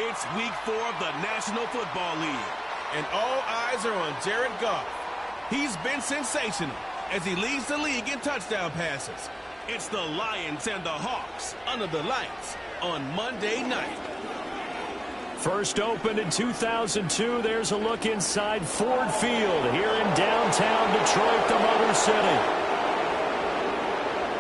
It's week 4 of the National Football League, and all eyes are on Jared Goff. He's been sensational as he leads the league in touchdown passes. It's the Lions and the Hawks under the lights on Monday night. First opened in 2002, there's a look inside Ford Field here in downtown Detroit, the Motor City.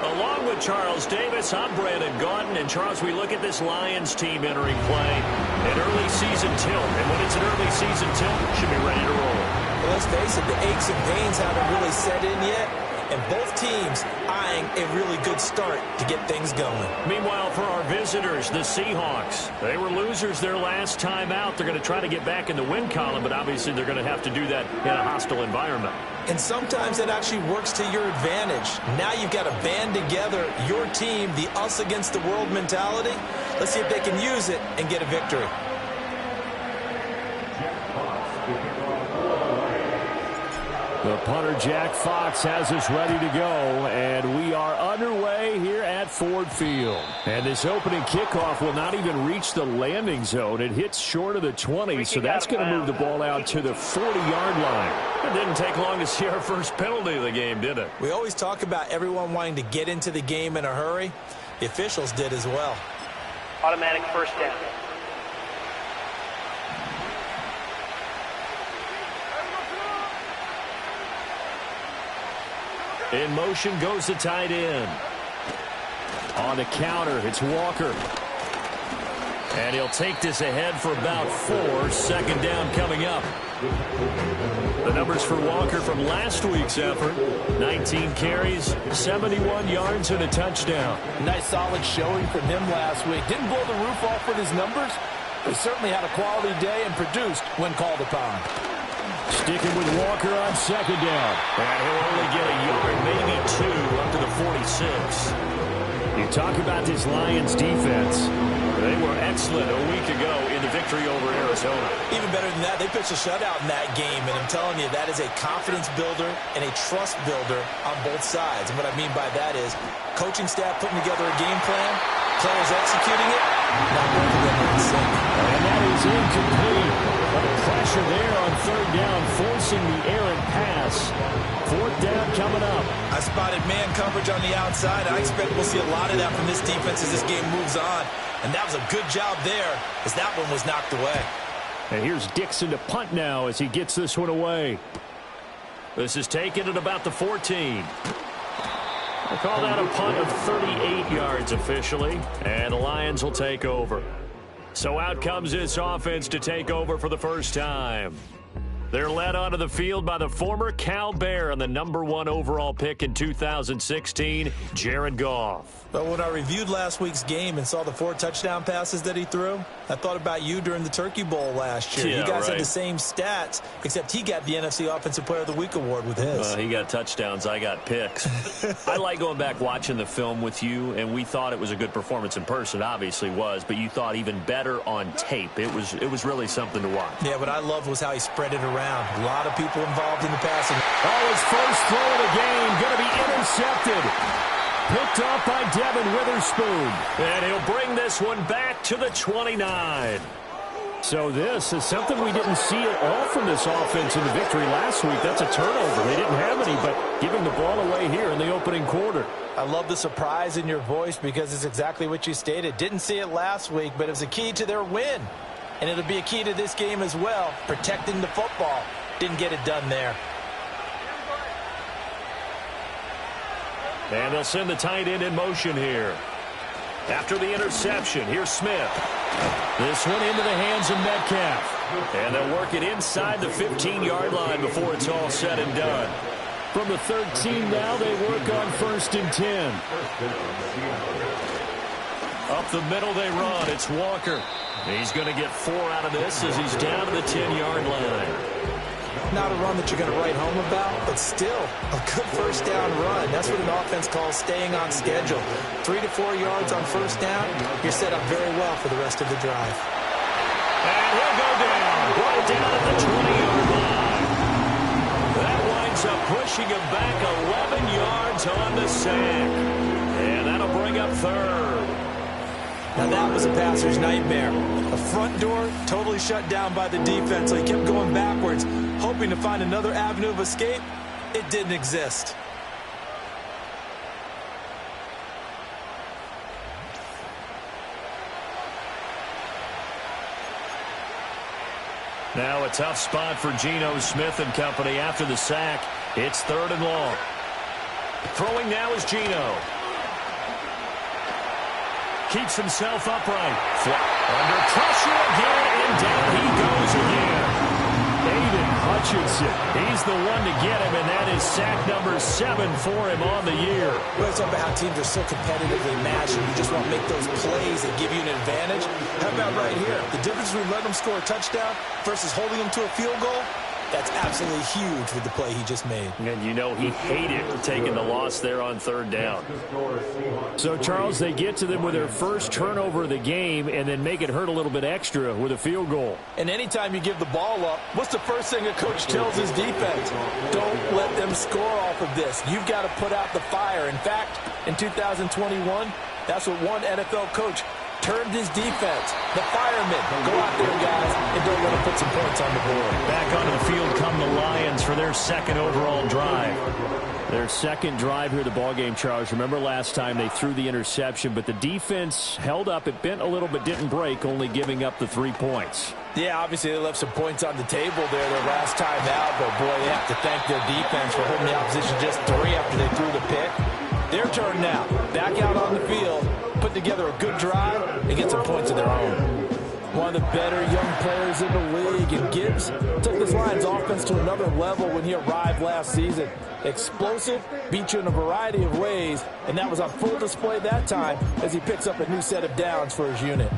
Along with Charles Davis, I'm Brandon Gaudin. And Charles, we look at this Lions team entering play, an early season tilt. And when it's an early season tilt, it should be ready to roll. Well, let's face it, the aches and pains haven't really set in yet. And both teams eyeing a really good start to get things going. Meanwhile, for our visitors, the Seahawks, they were losers their last time out. They're going to try to get back in the win column, but obviously they're going to have to do that in a hostile environment. And sometimes it actually works to your advantage. Now you've got to band together your team, the us against the world mentality. Let's see if they can use it and get a victory. The punter, Jack Fox, has us ready to go, and we are underway here at Ford Field. And this opening kickoff will not even reach the landing zone. It hits short of the 20, so that's going to move the ball out to the 40-yard line. It didn't take long to see our first penalty of the game, did it? We always talk about everyone wanting to get into the game in a hurry. The officials did as well. Automatic first down. In motion goes the tight end. On the counter, it's Walker. And he'll take this ahead for about 4. Second down coming up. The numbers for Walker from last week's effort: 19 carries, 71 yards, and a touchdown. Nice solid showing from him last week. Didn't blow the roof off with his numbers, but certainly had a quality day and produced when called upon. Sticking with Walker on second down. And he'll only get a yard, maybe 2, up to the 46. You talk about this Lions defense. They were excellent a week ago in the victory over Arizona. Even better than that, they pitched a shutout in that game, and I'm telling you, that is a confidence builder and a trust builder on both sides. And what I mean by that is coaching staff putting together a game plan, players executing it, now both of them are in sync. And that is incomplete. But the pressure there on third down, forcing the errant pass. Fourth down coming up. I spotted man coverage on the outside. I expect we'll see a lot of that from this defense as this game moves on. And that was a good job there as that one was knocked away. And here's Dixon to punt now as he gets this one away. This is taken at about the 14. We'll call that a punt of 38 yards officially. And the Lions will take over. So out comes this offense to take over for the first time. They're led onto the field by the former Cal Bear and the #1 overall pick in 2016, Jared Goff. But when I reviewed last week's game and saw the 4 touchdown passes that he threw, I thought about you during the Turkey Bowl last year. Yeah, you guys right. had the same stats, except he got the NFC Offensive Player of the Week award with his. He got touchdowns, I got picks. I like going back watching the film with you, and we thought it was a good performance in person. It obviously was, but you thought even better on tape. It was really something to watch. Yeah, what I loved was how he spread it around. A lot of people involved in the passing. Oh, his first throw of the game going to be intercepted. Picked off by Devin Witherspoon. And he'll bring this one back to the 29. So this is something we didn't see at all from this offense in the victory last week. That's a turnover. They didn't have any, but giving the ball away here in the opening quarter. I love the surprise in your voice because it's exactly what you stated. Didn't see it last week, but it was a key to their win. And it'll be a key to this game as well, protecting the football. Didn't get it done there. And they'll send the tight end in motion here. After the interception, here's Smith. This one into the hands of Metcalf. And they'll work it inside the 15-yard line before it's all said and done. From the 13 now, they work on 1st and 10. Up the middle they run. It's Walker. He's going to get 4 out of this as he's down to the 10-yard line. Not a run that you're going to write home about, but still a good first down run. That's what an offense calls staying on schedule. 3 to 4 yards on first down, you're set up very well for the rest of the drive. And he'll go down, right down at the 20-yard line. That winds up pushing him back 11 yards on the sack. And that'll bring up 3rd. Now that was a passer's nightmare. The front door totally shut down by the defense, so he kept going backwards, hoping to find another avenue of escape. It didn't exist. Now a tough spot for Geno Smith and company after the sack. It's 3rd and long. Throwing now is Geno. Keeps himself upright. Under pressure again, and down he goes again. Aiden Hutchinson. He's the one to get him, and that is sack number 7 for him on the year. Let's talk about how teams are so competitively matched, and you just want to make those plays that give you an advantage. How about right here? The difference between letting them score a touchdown versus holding them to a field goal, that's absolutely huge with the play he just made. And you know he hated taking the loss there on 3rd down. So, Charles, they get to them with their first turnover of the game and then make it hurt a little bit extra with a field goal. And anytime you give the ball up, what's the first thing a coach tells his defense? Don't let them score off of this. You've got to put out the fire. In fact, in 2021, that's what one NFL coach turned his defense. The firemen. Go out there, guys, and don't let them put some points on the board. Back onto the field come the Lions for their 2nd overall drive. Their 2nd drive here of the ballgame, Charles. Remember last time they threw the interception, but the defense held up. It bent a little but didn't break, only giving up the 3 points. Yeah, obviously they left some points on the table there their last time out, but boy, they have to thank their defense for holding the opposition just 3 after they threw the pick. Their turn now. Back out on the field, put together a good drive, and get some points of their own. One of the better young players in the league, and Gibbs took this Lions offense to another level when he arrived last season. Explosive, beat you in a variety of ways, and that was on full display that time as he picks up a new set of downs for his unit.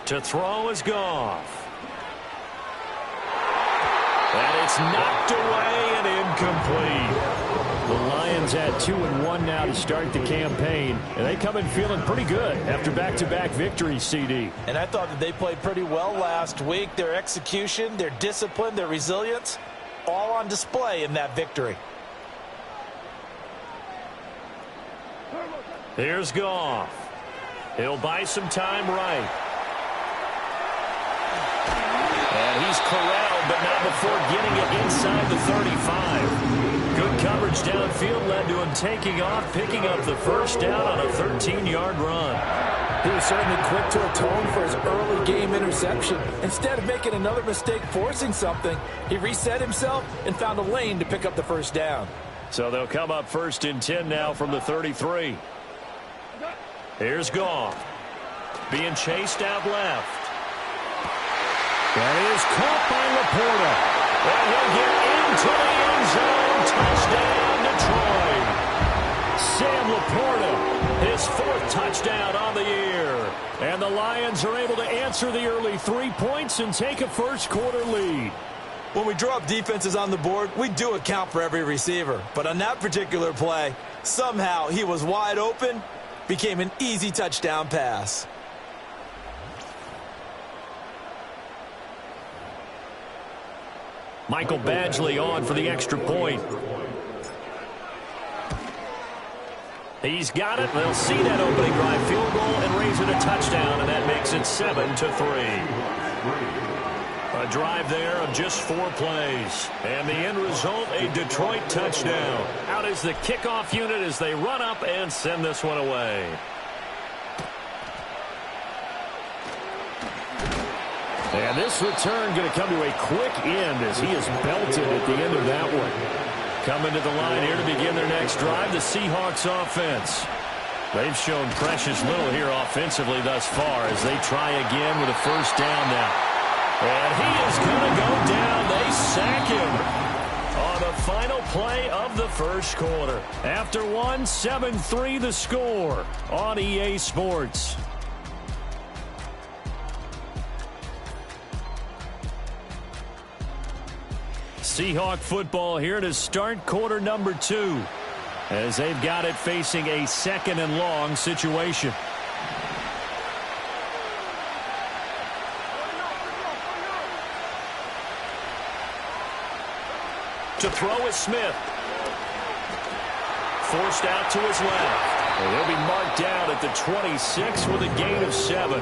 To throw is Goff. And it's knocked away and incomplete. The Lions at 2-1 now to start the campaign. And they come in feeling pretty good after back-to-back victories, CD. And I thought that they played pretty well last week. Their execution, their discipline, their resilience, all on display in that victory. Here's Goff. He'll buy some time right. And he's corralled, but not before getting it inside the 35. Good coverage downfield led to him taking off, picking up the first down on a 13-yard run. He was certainly quick to atone for his early game interception. Instead of making another mistake forcing something, he reset himself and found a lane to pick up the first down. So they'll come up 1st and 10 now from the 33. Here's Goff. Being chased out left. That is caught by Laporta. And he'll get into the end zone. Touchdown, Detroit. Sam Laporta, his 4th touchdown on the year. And the Lions are able to answer the early 3 points and take a first-quarter lead. When we draw up defenses on the board, we do account for every receiver. But on that particular play, somehow he was wide open, became an easy touchdown pass. Michael Badgley on for the extra point. He's got it. They'll see that opening drive field goal and raise it a touchdown, and that makes it 7-3. A drive there of just 4 plays. And the end result, a Detroit touchdown. Out is the kickoff unit as they run up and send this one away. And this return going to come to a quick end as he is belted at the end of that one. Coming to the line here to begin their next drive, the Seahawks offense. They've shown precious little here offensively thus far as they try again with a first down now. And he is going to go down. They sack him on the final play of the first quarter. After 7-3 the score on EA Sports. Seahawk football here to start quarter number 2. as they've got it facing a 2nd and long situation. To throw is Smith. Forced out to his left. And he'll be marked down at the 26 with a gain of 7.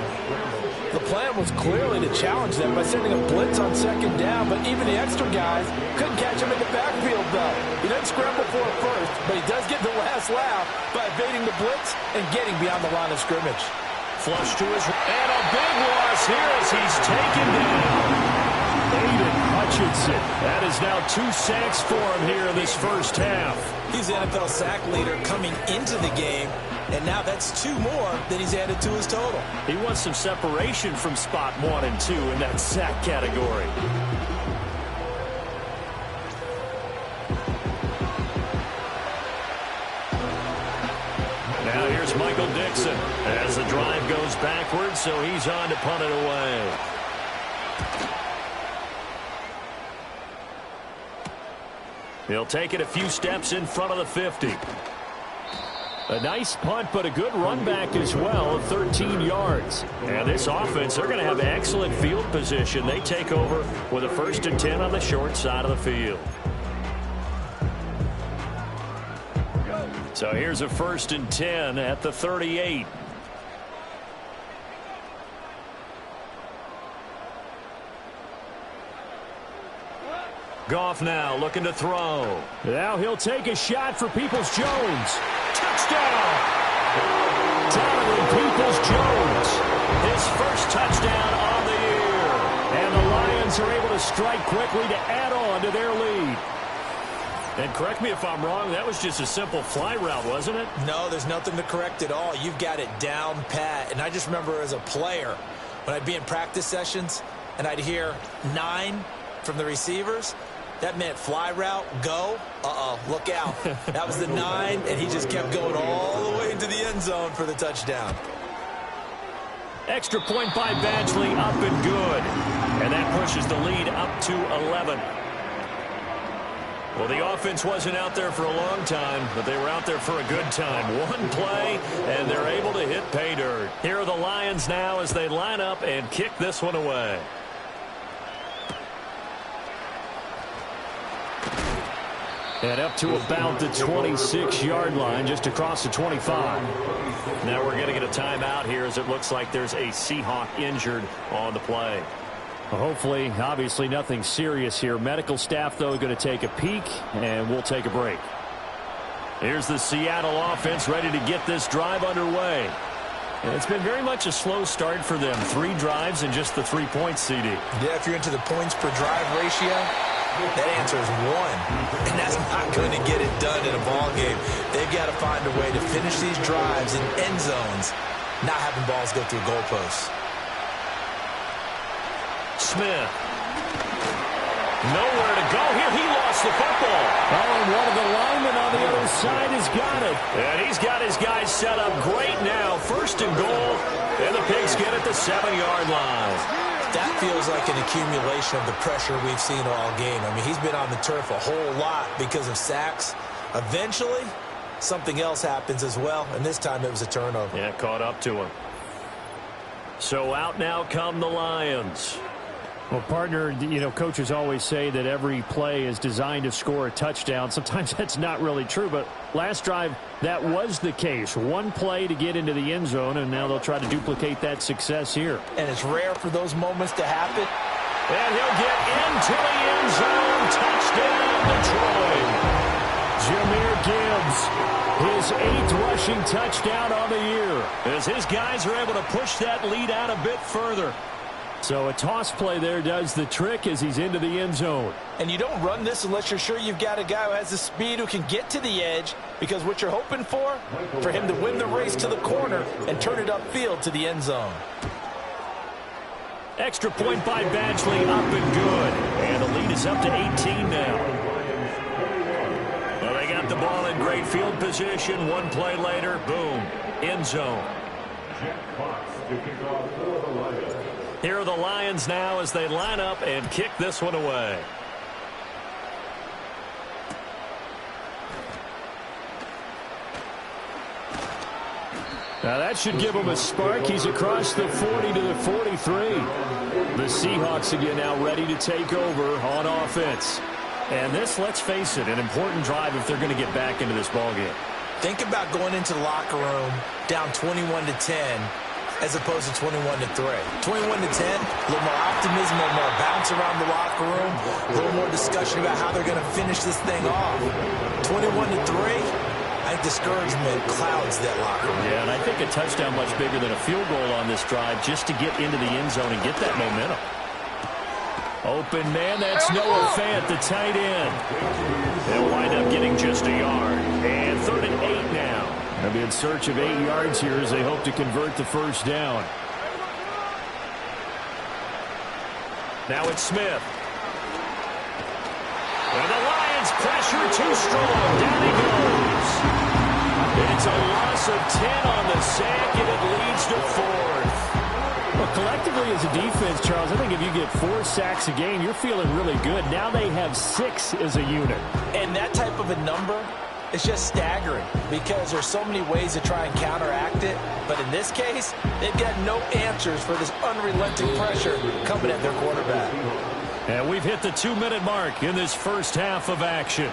The plan was clearly to challenge them by sending a blitz on 2nd down, but even the extra guys couldn't catch him in the backfield, though. He doesn't scramble for it first, but he does get the last laugh by evading the blitz and getting beyond the line of scrimmage. Flush to his right. And a big loss here as he's taken down. Aiden Hutchinson. That is now 2 sacks for him here in this first half. He's the NFL sack leader coming into the game, and now that's 2 more that he's added to his total. He wants some separation from spot 1 and 2 in that sack category. Now here's Michael Dixon as the drive goes backwards, so he's on to punt it away. He'll take it a few steps in front of the 50. A nice punt, but a good run back as well of 13 yards. And this offense, they're going to have excellent field position. They take over with a 1st and 10 on the short side of the field. So here's a 1st and 10 at the 38. Goff now looking to throw. Now he'll take a shot for Peoples-Jones. Touchdown! Donovan Peoples-Jones. His first touchdown on the year. And the Lions are able to strike quickly to add on to their lead. And correct me if I'm wrong, that was just a simple fly route, wasn't it? No, there's nothing to correct at all. You've got it down pat. And I just remember as a player, when I'd be in practice sessions and I'd hear 9 from the receivers, that meant fly route, go, look out. That was the 9, and he just kept going all the way into the end zone for the touchdown. Extra point by Badgley, up and good. And that pushes the lead up to 11. Well, the offense wasn't out there for a long time, but they were out there for a good time. One play, and they're able to hit pay dirt. Here are the Lions now as they line up and kick this one away. And up to about the 26-yard line, just across the 25. Now we're going to get a timeout here as it looks like there's a Seahawk injured on the play. Well, hopefully, obviously nothing serious here. Medical staff, though, going to take a peek, and we'll take a break. Here's the Seattle offense ready to get this drive underway. And it's been very much a slow start for them. 3 drives and just the 3 points, CD. Yeah, if you're into the points per drive ratio, that answer is 1, and that's not going to get it done in a ball game. They've got to find a way to finish these drives in end zones, not having balls go through goalposts. Smith. Nowhere to go here. He lost the football. Oh, and one of the linemen on the other side has got it. And he's got his guys set up great now. 1st and goal, and the Pigskin at the 7-yard line. That feels like an accumulation of the pressure we've seen all game. I mean, he's been on the turf a whole lot because of sacks. Eventually, something else happens as well, and this time it was a turnover. Yeah, caught up to him. So out now come the Lions. Well, partner, you know, coaches always say that every play is designed to score a touchdown. Sometimes that's not really true, but last drive, that was the case. 1 play to get into the end zone, and now they'll try to duplicate that success here. And it's rare for those moments to happen. And he'll get into the end zone. Touchdown, Detroit. Jahmyr Gibbs, his 8th rushing touchdown on the year, as his guys are able to push that lead out a bit further. So a toss play there does the trick as he's into the end zone. And you don't run this unless you're sure you've got a guy who has the speed who can get to the edge, because what you're hoping for him to win the race to the corner and turn it upfield to the end zone. Extra point by Badgley, up and good. And the lead is up to 18 now. Well, they got the ball in great field position. 1 play later, boom, end zone. Here are the Lions now as they line up and kick this one away. Now that should give him a spark. He's across the 40 to the 43. The Seahawks again now ready to take over on offense. And this, let's face it, an important drive if they're going to get back into this ballgame. Think about going into the locker room down 21-10 as opposed to 21-3. 21-10, a little more optimism, a little more bounce around the locker room, a little more discussion about how they're going to finish this thing off. 21-3. I think discouragement clouds that locker room. Yeah, and I think a touchdown much bigger than a field goal on this drive just to get into the end zone and get that momentum. Open man, that's Noah Fant, the tight end. They'll wind up getting just a yard. And 3rd and 8 now. They'll be in search of 8 yards here as they hope to convert the first down. Now it's Smith. And the Lions pressure too strong. Down he goes. It's a loss of 10 on the sack, and it leads to 4th. Well, collectively as a defense, Charles, I think if you get 4 sacks a game, you're feeling really good. Now they have 6 as a unit. And that type of a number is just staggering because there's so many ways to try and counteract it. But in this case, they've got no answers for this unrelenting pressure coming at their quarterback. And we've hit the 2-minute mark in this first half of action.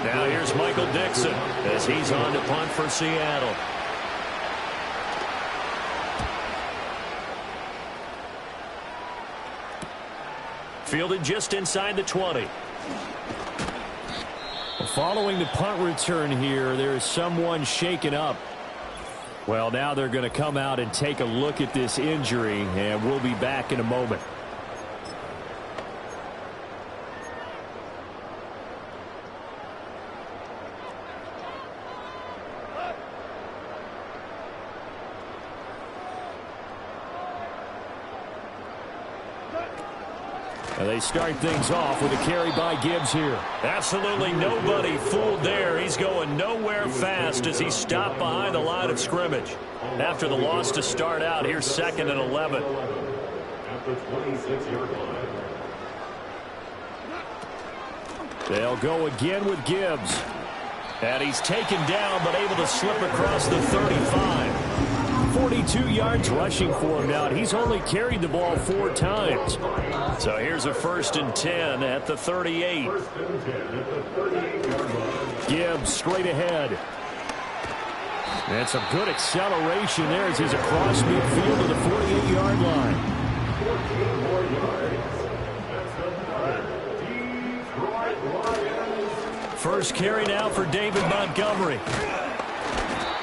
Now here's Michael Dixon as he's on to punt for Seattle. Fielded just inside the 20. Following the punt return here, there is someone shaken up. Well, now they're going to come out and take a look at this injury, and we'll be back in a moment. And they start things off with a carry by Gibbs here. Absolutely nobody fooled there. He's going nowhere fast as he stopped behind the line of scrimmage. After the loss to start out, here's 2nd and 11. At the 26-yard line. They'll go again with Gibbs. And he's taken down but able to slip across the 35. 42 yards rushing for him now. He's only carried the ball 4 times. So here's a 1st and 10 at the 38. Gibbs straight ahead. And some good acceleration there as he's across midfield to the 48-yard line. First carry now for David Montgomery.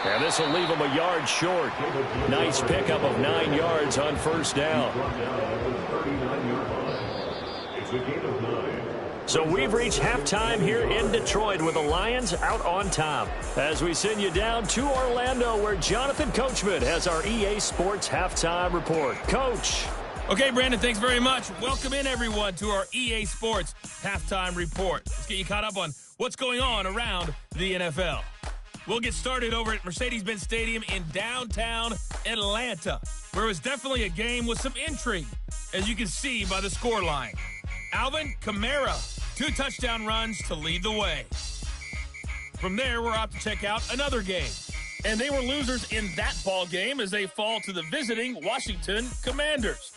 And this will leave him a yard short. Nice pickup of 9 yards on first down. So we've reached halftime here in Detroit with the Lions out on top. As we send you down to Orlando where Jonathan Coachman has our EA Sports Halftime Report. Coach. Okay, Brandon, thanks very much. Welcome in, everyone, to our EA Sports Halftime Report. Let's get you caught up on what's going on around the NFL. We'll get started over at Mercedes-Benz Stadium in downtown Atlanta, where it was definitely a game with some intrigue, as you can see by the scoreline. Alvin Kamara, 2 touchdown runs to lead the way. From there, we're out to check out another game. And they were losers in that ball game as they fall to the visiting Washington Commanders.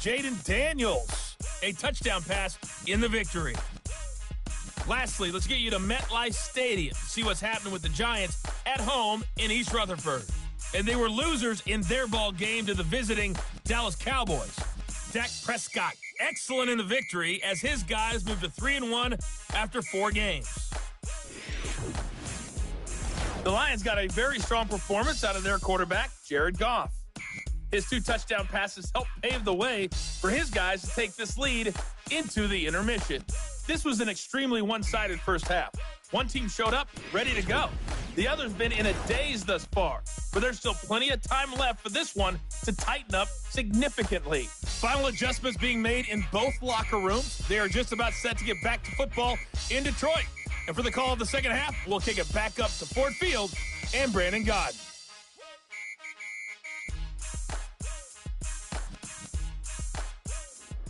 Jaden Daniels, a touchdown pass in the victory. Lastly, let's get you to MetLife Stadium to see what's happening with the Giants at home in East Rutherford. And they were losers in their ball game to the visiting Dallas Cowboys. Dak Prescott, excellent in the victory as his guys moved to 3-1 after 4 games. The Lions got a very strong performance out of their quarterback, Jared Goff. His 2 touchdown passes helped pave the way for his guys to take this lead into the intermission. This was an extremely one-sided first half. One team showed up, ready to go. The other's been in a daze thus far, but there's still plenty of time left for this one to tighten up significantly. Final adjustments being made in both locker rooms. They are just about set to get back to football in Detroit. And for the call of the second half, we'll kick it back up to Ford Field and Brandon Gaudin.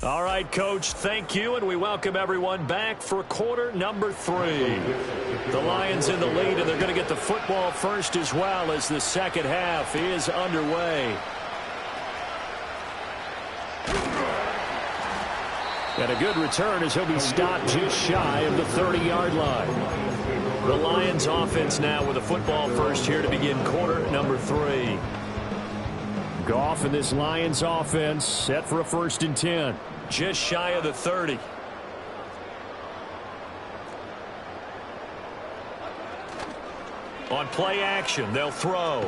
All right, Coach, thank you, and we welcome everyone back for quarter number 3. The Lions in the lead, and they're going to get the football first as well as the second half is underway. And a good return as he'll be stopped just shy of the 30-yard line. The Lions offense now with a football first here to begin quarter number 3. Goff and this Lions offense set for a 1st and 10. Just shy of the 30. On play action, they'll throw.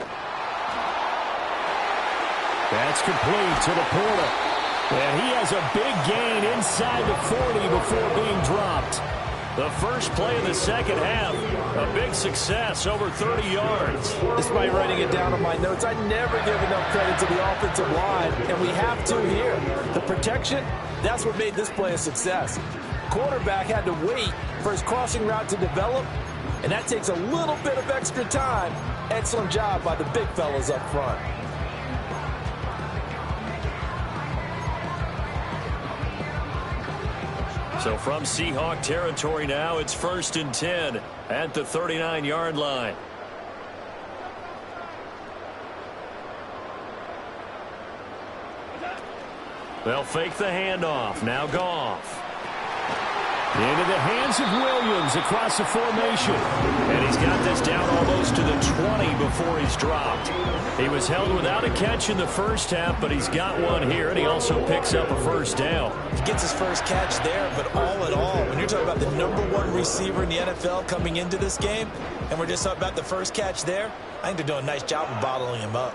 That's complete to the Porter. And he has a big gain inside the 40 before being dropped. The first play of the second half, a big success, over 30 yards. Despite writing it down on my notes, I never give enough credit to the offensive line, and we have to here. The protection, that's what made this play a success. Quarterback had to wait for his crossing route to develop, and that takes a little bit of extra time. Excellent job by the big fellas up front. So from Seahawk territory now, it's 1st and 10 at the 39-yard line. They'll fake the handoff. Now Goff. Into the hands of Williams across the formation. And he's got this down almost to the 20 before he's dropped. He was held without a catch in the first half, but he's got one here, and he also picks up a first down. He gets his first catch there, but all in all, when you're talking about the #1 receiver in the NFL coming into this game, and we're just talking about the first catch there, I think they're doing a nice job of bottling him up.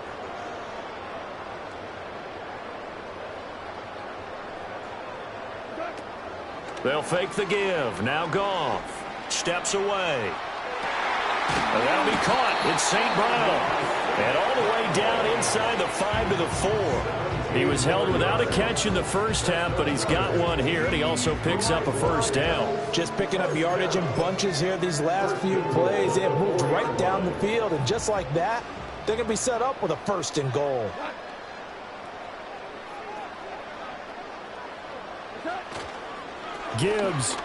They'll fake the give. Now Goff steps away. And that'll be caught. It's St. Brown. And all the way down inside the 5 to the 4. He was held without a catch in the first half, but he's got one here, and he also picks up a first down. Just picking up yardage in bunches here these last few plays. They have moved right down the field, and just like that, they're going to be set up with a 1st and goal. Gibbs.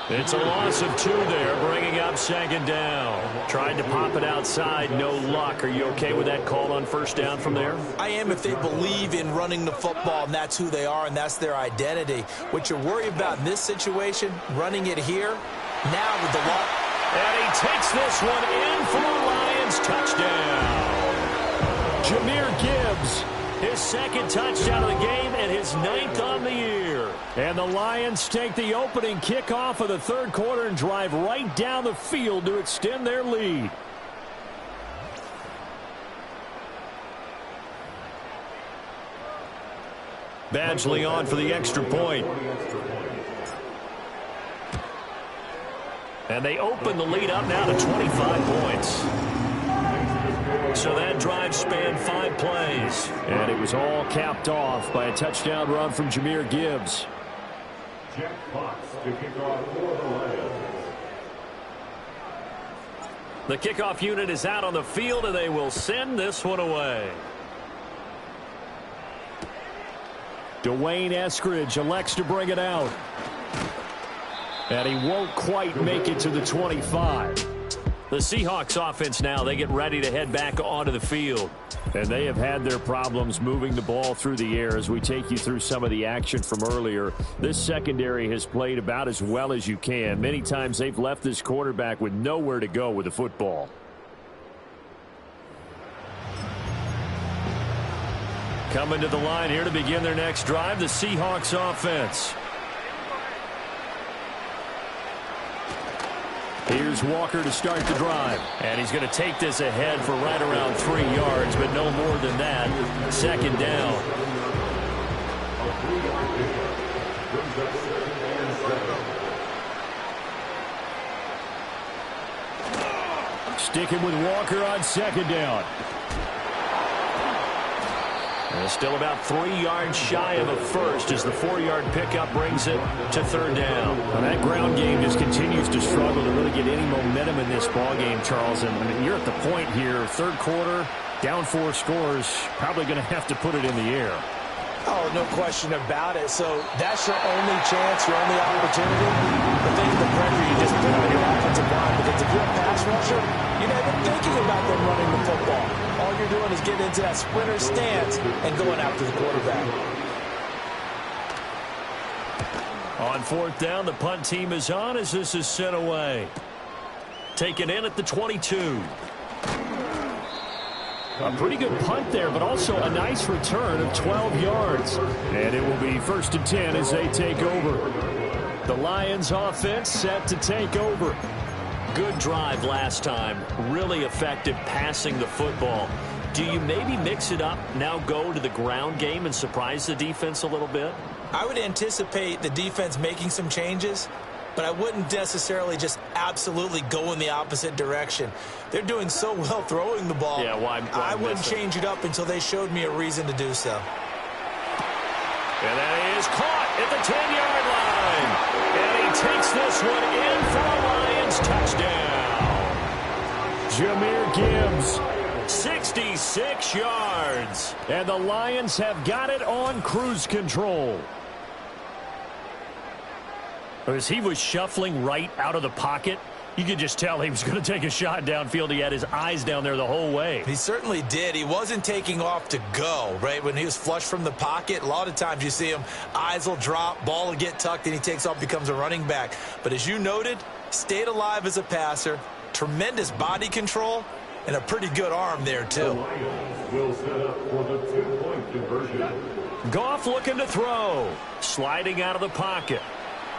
It's a loss of 2 there, bringing up 2nd down. Tried to pop it outside, no luck. Are you okay with that call on 1st down from there? I am if they believe in running the football, and that's who they are, and that's their identity. What you're worried about in this situation, running it here, now with the lock. And he takes this one in for the Lions. Touchdown. Jahmyr Gibbs. His 2nd touchdown of the game and his 9th on the year. And the Lions take the opening kickoff of the 3rd quarter and drive right down the field to extend their lead. Badgley on for the extra point. And they open the lead up now to 25 points. So that drive spanned 5 plays. And it was all capped off by a touchdown run from Jahmyr Gibbs. Jack Fox to kick off for the Lions. The kickoff unit is out on the field, and they will send this one away. Dwayne Eskridge elects to bring it out. And he won't quite make it to the 25. The Seahawks offense now, they get ready to head back onto the field. And they have had their problems moving the ball through the air as we take you through some of the action from earlier. This secondary has played about as well as you can. Many times they've left this quarterback with nowhere to go with the football. Coming to the line here to begin their next drive, the Seahawks offense. Here's Walker to start the drive. And he's going to take this ahead for right around 3 yards, but no more than that. 2nd down. Sticking with Walker on 2nd down. And still about 3 yards shy of a first as the 4-yard pickup brings it to 3rd down. And that ground game just continues to struggle to really get any momentum in this ball game, Charles. And you're at the point here, 3rd quarter, Down 4 scores, probably going to have to put it in the air. Oh, no question about it. So that's your only chance, your only opportunity. But think of the pressure you just put on your offensive line. Because if you're a pass rusher, you're not even thinking about them running the football. All you're doing is getting into that sprinter stance and going after the quarterback. On 4th down, the punt team is on as this is sent away. Taken in at the 22. A pretty good punt there, but also a nice return of 12 yards. And it will be 1st and 10 as they take over. The Lions offense set to take over. Good drive last time. Really effective passing the football. Do you maybe mix it up, now go to the ground game and surprise the defense a little bit? I would anticipate the defense making some changes, but I wouldn't necessarily just absolutely go in the opposite direction. They're doing so well throwing the ball. Yeah, why I wouldn't change it up until they showed me a reason to do so. And that is caught at the 10-yard line. And he takes this one in for a Lions touchdown. Jahmyr Gibbs, 66 yards. And the Lions have got it on cruise control. As he was shuffling right out of the pocket, you could just tell he was going to take a shot downfield. He had his eyes down there the whole way. He certainly did. He wasn't taking off to go, right? When he was flush from the pocket, a lot of times you see him, eyes will drop, ball will get tucked, and he takes off, becomes a running back. But as you noted, stayed alive as a passer, tremendous body control, and a pretty good arm there, too. The Lions will set up for the 2-point conversion. Goff looking to throw. Sliding out of the pocket.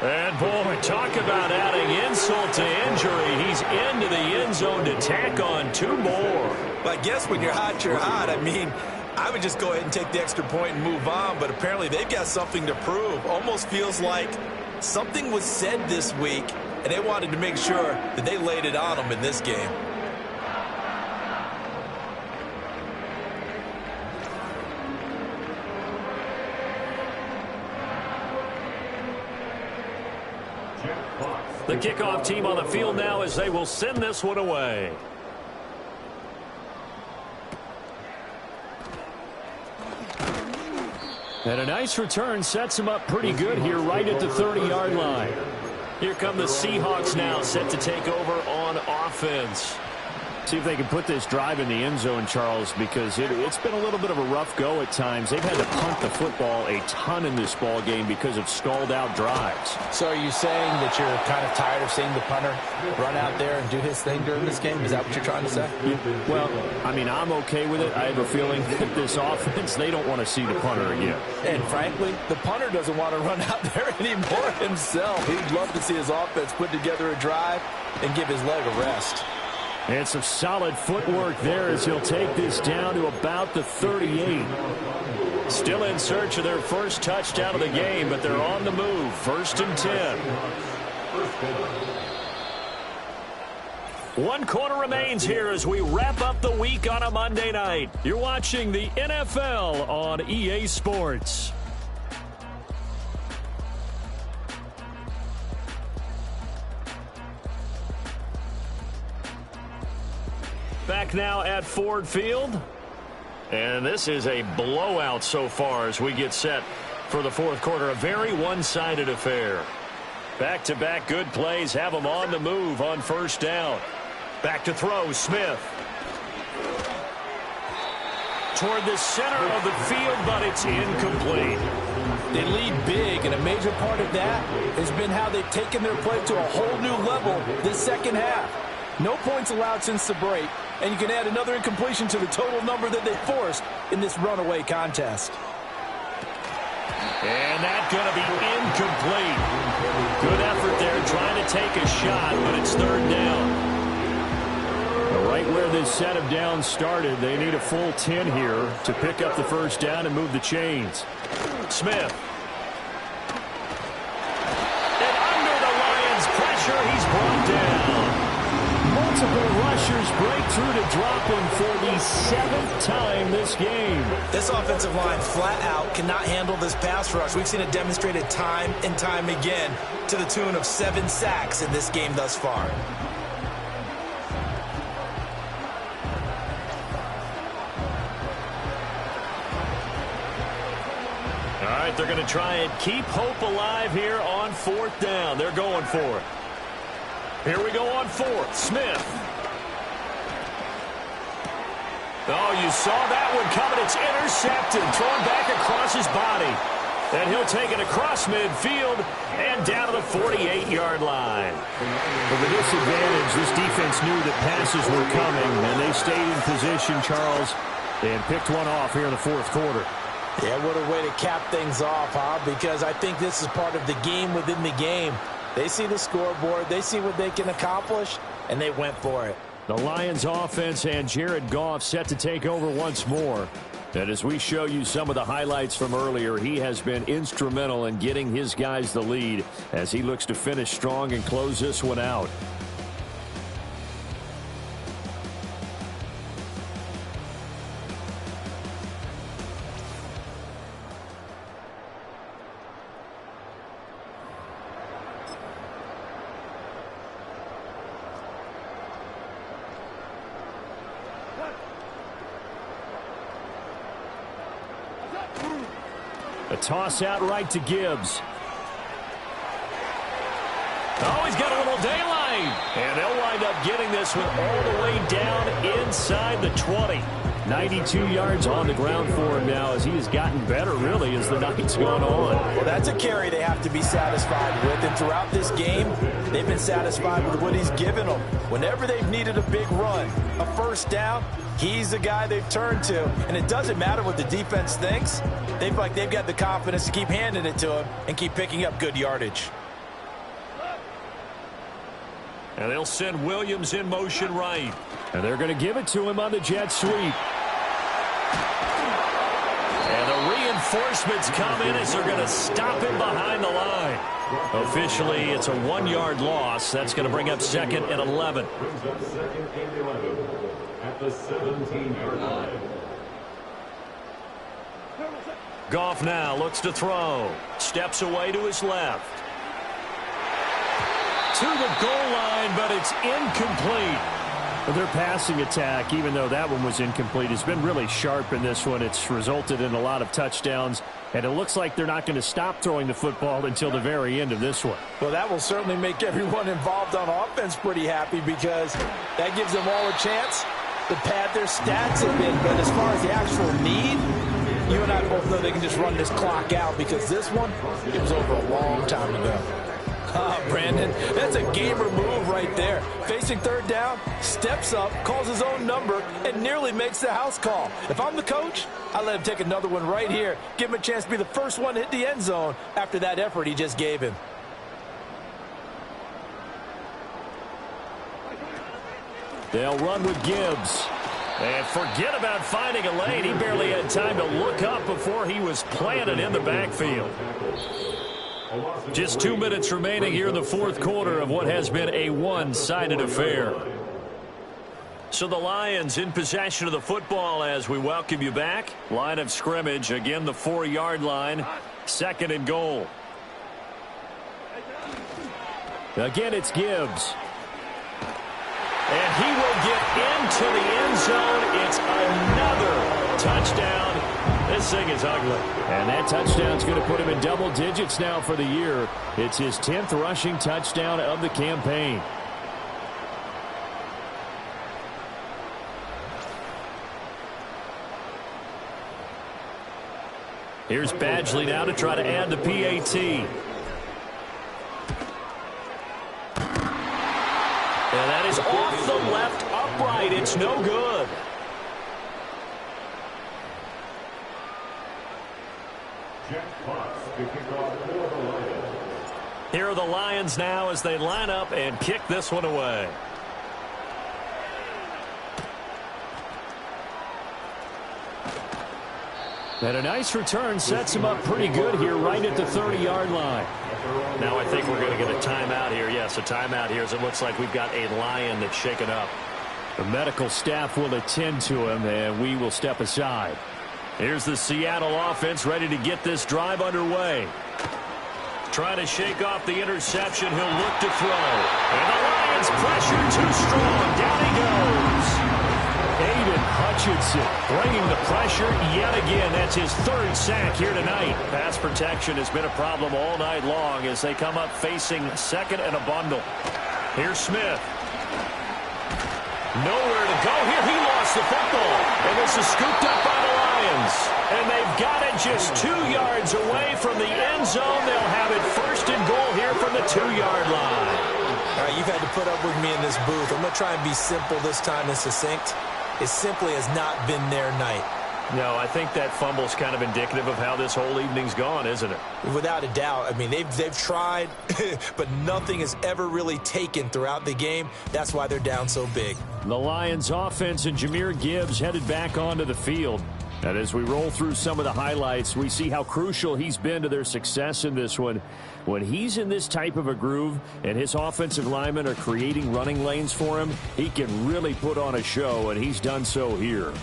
And, boy, talk about adding insult to injury. He's into the end zone to tack on 2 more. But I guess when you're hot, you're hot. I mean, I would just go ahead and take the extra point and move on, but apparently they've got something to prove. Almost feels like something was said this week, and they wanted to make sure that they laid it on them in this game. The kickoff team on the field now as they will send this one away. And a nice return sets him up pretty good here right at the 30-yard line. Here come the Seahawks now set to take over on offense. See if they can put this drive in the end zone, Charles, because it's been a little bit of a rough go at times. They've had to punt the football a ton in this ball game because of stalled-out drives. So are you saying that you're kind of tired of seeing the punter run out there and do his thing during this game? Is that what you're trying to say? Well, I mean, I'm okay with it. I have a feeling that this offense, they don't want to see the punter again. And frankly, the punter doesn't want to run out there anymore himself. He'd love to see his offense put together a drive and give his leg a rest. And some solid footwork there as he'll take this down to about the 38. Still in search of their first touchdown of the game, but they're on the move. 1st and 10. 1 quarter remains here as we wrap up the week on a Monday night. You're watching the NFL on EA Sports. Back now at Ford Field. And this is a blowout so far as we get set for the 4th quarter. A very one-sided affair. Back-to-back good plays have them on the move on 1st down. Back to throw, Smith. Toward the center of the field, but it's incomplete. They lead big, and a major part of that has been how they've taken their play to a whole new level this second half. No points allowed since the break, and you can add another incompletion to the total number that they forced in this runaway contest. And that's going to be incomplete. Good effort there trying to take a shot, but it's 3rd down. Right where this set of downs started, they need a full 10 here to pick up the 1st down and move the chains. Smith. And under the Lions' pressure, he's brought down. Multiple rushers break through to drop him for the 7th time this game. This offensive line flat out cannot handle this pass rush. We've seen it demonstrated time and time again to the tune of 7 sacks in this game thus far. right, they're going to try and keep hope alive here on 4th down. They're going for it. Here we go on 4th. Smith. Oh, you saw that one coming. It's intercepted. Thrown back across his body. And he'll take it across midfield and down to the 48-yard line. With the disadvantage, this defense knew that passes were coming, and they stayed in position, Charles, and picked one off here in the 4th quarter. Yeah, what a way to cap things off, huh? Because I think this is part of the game within the game. They see the scoreboard, they see what they can accomplish, and they went for it. The Lions offense and Jared Goff set to take over once more. And as we show you some of the highlights from earlier, he has been instrumental in getting his guys the lead as he looks to finish strong and close this one out. A toss out right to Gibbs. Oh, he's got a little daylight. And they'll wind up getting this one all the way down inside the 20. 92 yards on the ground for him now as he has gotten better, really, as the night's going on. Well, that's a carry they have to be satisfied with. And throughout this game, they've been satisfied with what he's given them. Whenever they've needed a big run, a first down, he's the guy they've turned to. And it doesn't matter what the defense thinks. They've got the confidence to keep handing it to him and keep picking up good yardage. And they'll send Williams in motion right. And they're going to give it to him on the jet sweep. And the reinforcements come in as they're going to stop him behind the line. Officially, it's a 1-yard loss. That's going to bring up 2nd and 11. At the 17-yard line. Goff now looks to throw. Steps away to his left. To the goal line, but it's incomplete. But their passing attack, even though that one was incomplete, has been really sharp in this one. It's resulted in a lot of touchdowns, and it looks like they're not going to stop throwing the football until the very end of this one. Well, that will certainly make everyone involved on offense pretty happy because that gives them all a chance to pad their stats a bit. But as far as the actual need, you and I both know they can just run this clock out because this one, it was over a long time ago. Brandon, that's a gamer move right there. Facing 3rd down, steps up, calls his own number, and nearly makes the house call. If I'm the coach, I let him take another one right here. Give him a chance to be the first one to hit the end zone after that effort he just gave him. They'll run with Gibbs. And forget about finding a lane. He barely had time to look up before he was planted in the backfield. Just 2 minutes remaining here in the 4th quarter of what has been a one-sided affair. So the Lions in possession of the football as we welcome you back. Line of scrimmage, again the 4-yard line. 2nd and goal. Again, it's Gibbs. And he will get into the end zone. It's another touchdown. This thing is ugly. And that touchdown's going to put him in double digits now for the year. It's his 10th rushing touchdown of the campaign. Here's Badgley now to try to add the PAT. And that is off the left upright. It's no good. Here are the Lions now as they line up and kick this one away. And a nice return sets him up pretty good here right at the 30-yard line. Now I think we're going to get a timeout here. Yes, a timeout here as it looks like we've got a Lion that's shaken up. The medical staff will attend to him, and we will step aside. Here's the Seattle offense ready to get this drive underway. Trying to shake off the interception. He'll look to throw. And the Lions pressure too strong. Down he goes. Aiden Richardson bringing the pressure yet again. That's his third sack here tonight. Pass protection has been a problem all night long as they come up facing second and a bundle. Here's Smith. Nowhere to go here. He lost the football. And this is scooped up by the Lions. And they've got it just 2 yards away from the end zone. They'll have it first and goal here from the 2-yard line. All right, you've had to put up with me in this booth. I'm going to try and be simple this time and succinct. It simply has not been their night. No, I think that fumble's kind of indicative of how this whole evening's gone, isn't it? Without a doubt. I mean, they've tried, but nothing has ever really taken throughout the game. That's why they're down so big. The Lions offense and Jahmyr Gibbs headed back onto the field. And as we roll through some of the highlights, we see how crucial he's been to their success in this one. When he's in this type of a groove and his offensive linemen are creating running lanes for him, he can really put on a show, and he's done so here.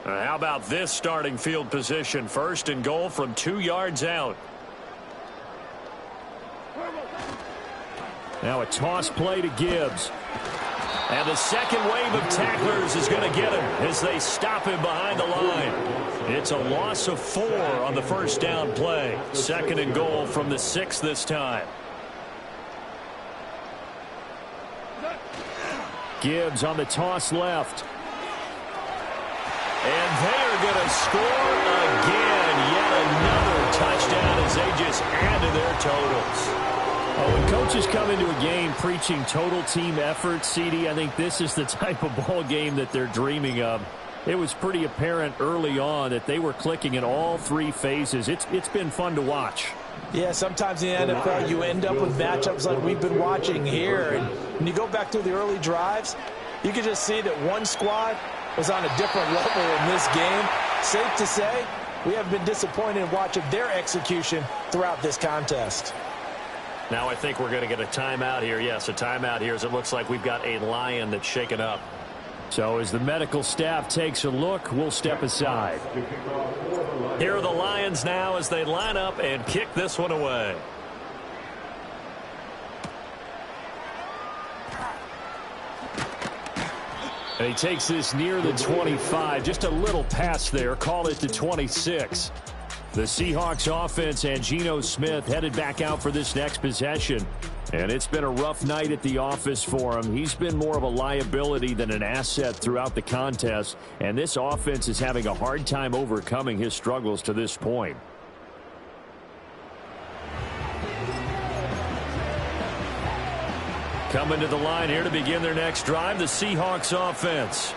How about this starting field position? First and goal from 2 yards out. Now a toss play to Gibbs. And the second wave of tacklers is going to get him as they stop him behind the line. It's a loss of 4 on the first down play. Second and goal from the 6 this time. Gibbs on the toss left. And they are going to score again. Yet another touchdown as they just add to their totals. When coaches come into a game preaching total team effort, CD, I think this is the type of ball game that they're dreaming of. It was pretty apparent early on that they were clicking in all 3 phases. It's been fun to watch. Yeah, sometimes in the NFL you end up with matchups like we've been watching here. And when you go back through the early drives, you can just see that one squad was on a different level in this game. Safe to say, we have been disappointed in watching their execution throughout this contest. Now I think we're going to get a timeout here. Yes, a timeout here as it looks like we've got a Lion that's shaken up. So as the medical staff takes a look, we'll step aside. Here are the Lions now as they line up and kick this one away. And he takes this near the 25. Just a little pass there. Call it the 26. The Seahawks offense and Geno Smith headed back out for this next possession. And it's been a rough night at the office for him. He's been more of a liability than an asset throughout the contest. And this offense is having a hard time overcoming his struggles to this point. Coming to the line here to begin their next drive, the Seahawks offense.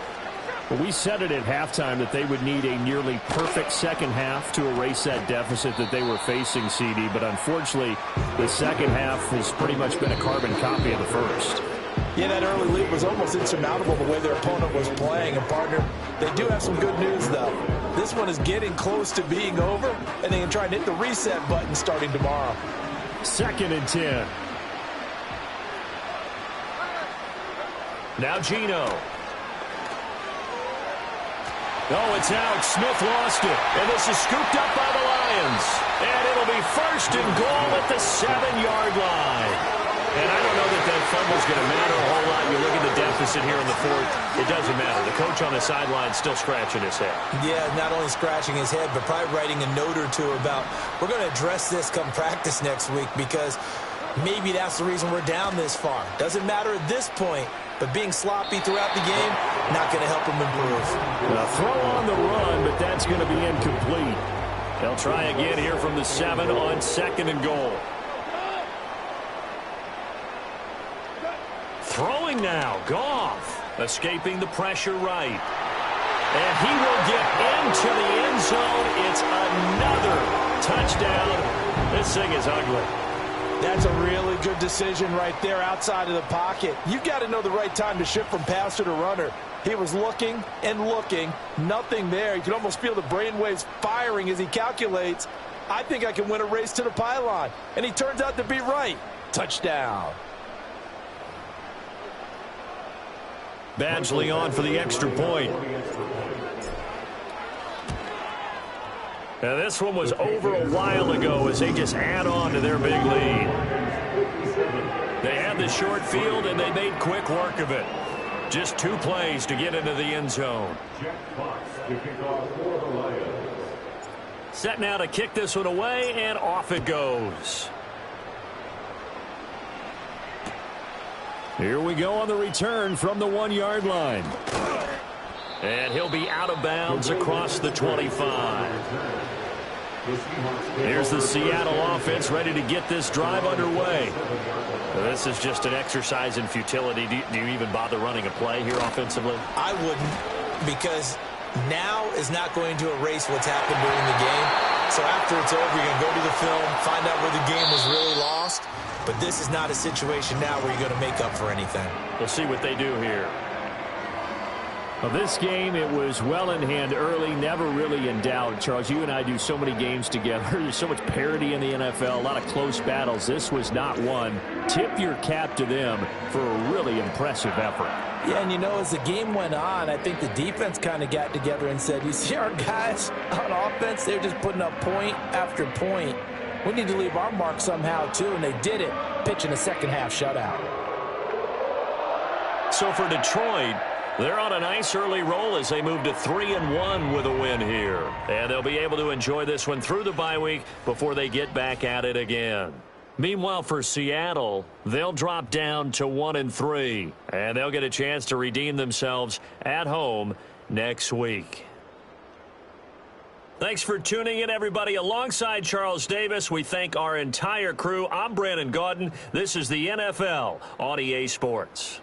Well, we said it at halftime that they would need a nearly perfect second half to erase that deficit that they were facing, CD. But unfortunately, the second half has pretty much been a carbon copy of the first. Yeah, that early lead was almost insurmountable the way their opponent was playing. And, partner, they do have some good news, though. This one is getting close to being over, and they can try and hit the reset button starting tomorrow. 2nd and 10. Now Geno. Oh, it's out. Smith lost it. And this is scooped up by the Lions. And it'll be first and goal at the 7-yard line. And I don't know that that fumble's going to matter a whole lot. You look at the deficit here in the 4th. It doesn't matter. The coach on the sideline still scratching his head. Yeah, not only scratching his head, but probably writing a note or two about, we're going to address this come practice next week because maybe that's the reason we're down this far. Doesn't matter at this point. But being sloppy throughout the game, not going to help him improve. A throw on the run, but that's going to be incomplete. They'll try again here from the 7 on 2nd and goal. Throwing now, Goff, escaping the pressure right. And he will get into the end zone. It's another touchdown. This thing is ugly. That's a really good decision right there outside of the pocket. You've got to know the right time to shift from passer to runner. He was looking and looking, nothing there. You can almost feel the brainwaves firing as he calculates, I think I can win a race to the pylon. And he turns out to be right. Touchdown. Badgley on for the extra point. And this one was over a while ago as they just add on to their big lead. They had the short field, and they made quick work of it. Just 2 plays to get into the end zone. Set now to kick this one away, and off it goes. Here we go on the return from the 1-yard line. And he'll be out of bounds across the 25. Here's the Seattle offense ready to get this drive underway. This is just an exercise in futility. Do you even bother running a play here offensively? I wouldn't, because now is not going to erase what's happened during the game. So after it's over, you're going to go to the film, find out where the game was really lost. But this is not a situation now where you're going to make up for anything. We'll see what they do here. Well, this game, it was well in hand early, never really in doubt. Charles, you and I do so many games together. There's so much parity in the NFL, a lot of close battles. This was not one. Tip your cap to them for a really impressive effort. Yeah, and you know, as the game went on, I think the defense kind of got together and said, you see our guys on offense, they're just putting up point after point. We need to leave our mark somehow, too, and they did it, pitching a second-half shutout. So for Detroit, they're on a nice early roll as they move to 3-1 with a win here. And they'll be able to enjoy this one through the bye week before they get back at it again. Meanwhile, for Seattle, they'll drop down to 1-3. And they'll get a chance to redeem themselves at home next week. Thanks for tuning in, everybody. Alongside Charles Davis, we thank our entire crew. I'm Brandon Gaudin. This is the NFL on EA Sports.